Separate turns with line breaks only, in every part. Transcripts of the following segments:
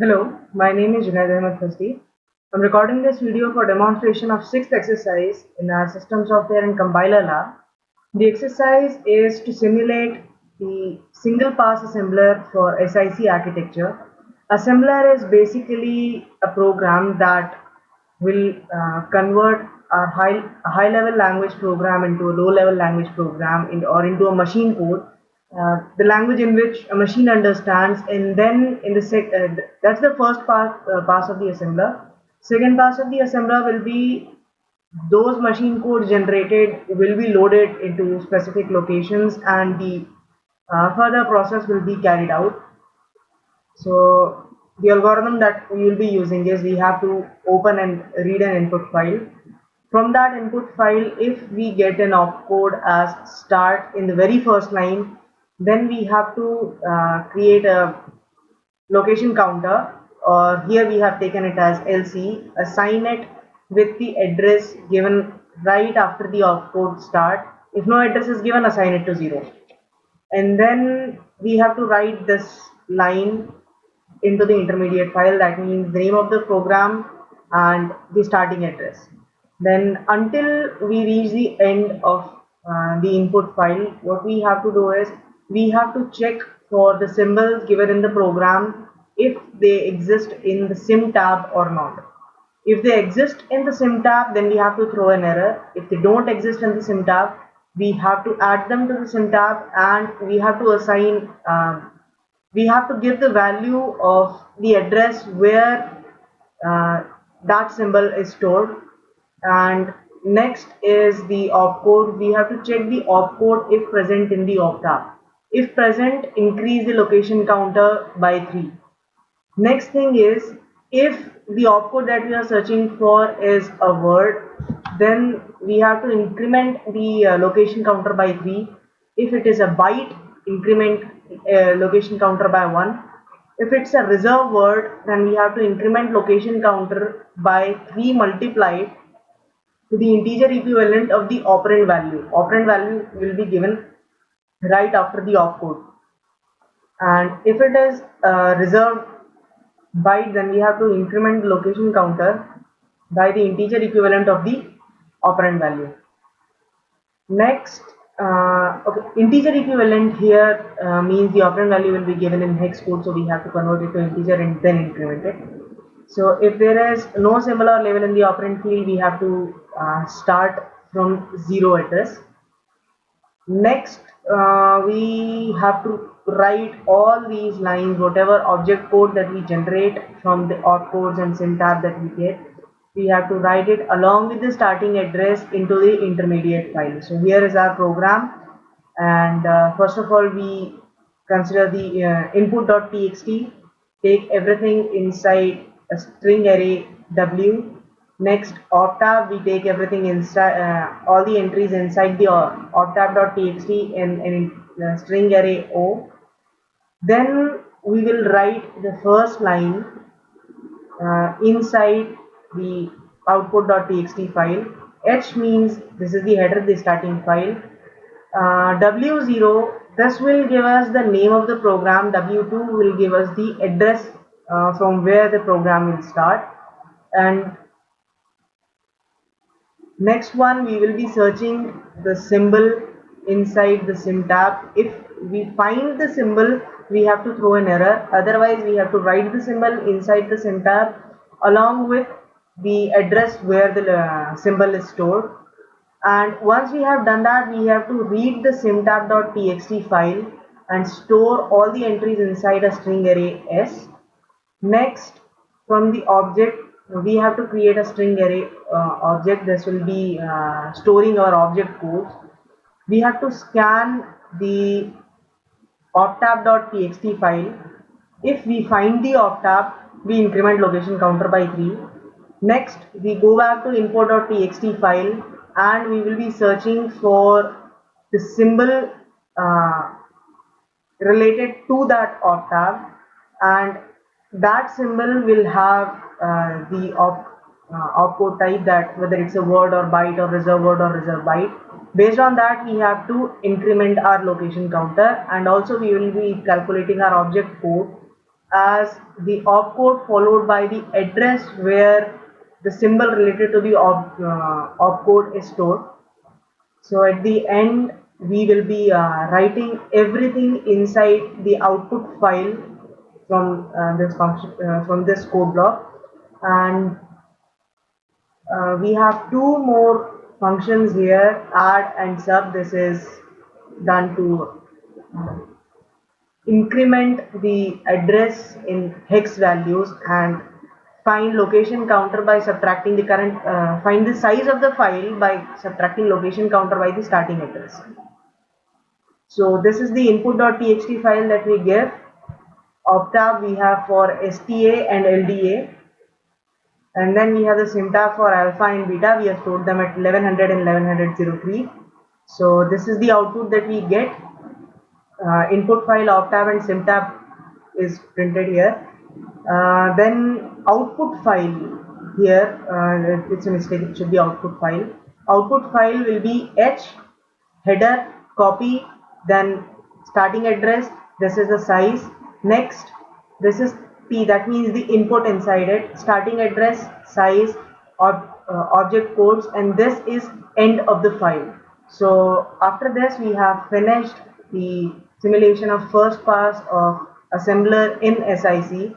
Hello, my name is Junaid Ahmed Fasdi. I'm recording this video for demonstration of sixth exercise in our System Software and Compiler lab. The exercise is to simulate the single pass assembler for SIC architecture. Assembler is basically a program that will convert a high level language program into a low level language program or into a machine code, the language in which a machine understands, and then that's the first pass of the assembler. Second pass of the assembler will be those machine codes generated will be loaded into specific locations, and the further process will be carried out. So the algorithm that we will be using is we have to open and read an input file. From that input file, if we get an opcode as start in the very first line, then we have to create a location counter, or here we have taken it as LC, assign it with the address given right after the opcode start. If no address is given, assign it to 0. And then we have to write this line into the intermediate file, that means the name of the program and the starting address. Then until we reach the end of the input file, what we have to do is we have to check for the symbols given in the program if they exist in the sim tab or not. If they exist in the sim tab, then we have to throw an error. If they don't exist in the sim tab, we have to add them to the sim tab, and we have to assign we have to give the value of the address where that symbol is stored. And next is the opcode. We have to check the opcode if present in the optab. If present, increase the location counter by 3. Next thing is, if the opcode that we are searching for is a word, then we have to increment the location counter by 3. If it is a byte, increment location counter by 1. If it's a reserved word, then we have to increment location counter by 3 multiplied to the integer equivalent of the operand value. Operand value will be given right after the opcode. And if it is reserved byte, then we have to increment the location counter by the integer equivalent of the operand value. Next, okay, integer equivalent here means the operand value will be given in hex code, so we have to convert it to integer and then increment it. So if there is no symbol or label in the operand field, we have to start from 0 address. Next, we have to write all these lines, whatever object code that we generate from the opcodes and tab that we get, we have to write it along with the starting address into the intermediate file. So here is our program, and first of all we consider the input.txt, take everything inside a string array W. Next, optab, we take everything inside, all the entries inside the optab.txt in string array O. Then we will write the first line inside the output.txt file. H means this is the header, the starting file. W0, this will give us the name of the program. W2 will give us the address from where the program will start. And next one, we will be searching the symbol inside the sim tab. If we find the symbol, we have to throw an error. Otherwise, we have to write the symbol inside the sim tab along with the address where the symbol is stored. And once we have done that, we have to read the simtab.txt file and store all the entries inside a string array S. Next, from the object, we have to create a string array object. This will be storing our object codes. We have to scan the optab.txt file. If we find the optab, we increment location counter by 3. Next, we go back to info.txt file, and we will be searching for the symbol related to that optab, and that symbol will have the opcode type, that whether it's a word or byte or reserve word or reserve byte. Based on that, we have to increment our location counter, and also we will be calculating our object code as the opcode followed by the address where the symbol related to the opcode is stored. So at the end, we will be writing everything inside the output file from this function, from this code block, and we have two more functions here, add and sub. This is done to increment the address in hex values and find location counter by subtracting the current, find the size of the file by subtracting location counter by the starting address. So this is the input.txt file that we give. Optab we have for STA and LDA, and then we have the SIMTAB for alpha and beta. We have stored them at 1100 and 1103. So this is the output that we get. Input file optab and SIMTAB is printed here. Then output file here, it's a mistake, it should be output file. Output file will be H, header, copy, then starting address, this is the size. Next, this is P, that means the input inside it, starting address, size, object codes, and this is end of the file. So after this, we have finished the simulation of first pass of assembler in SIC,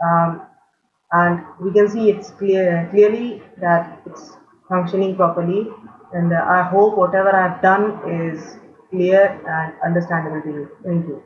um, and we can see it's clearly that it's functioning properly, and I hope whatever I've done is clear and understandable to you. Thank you.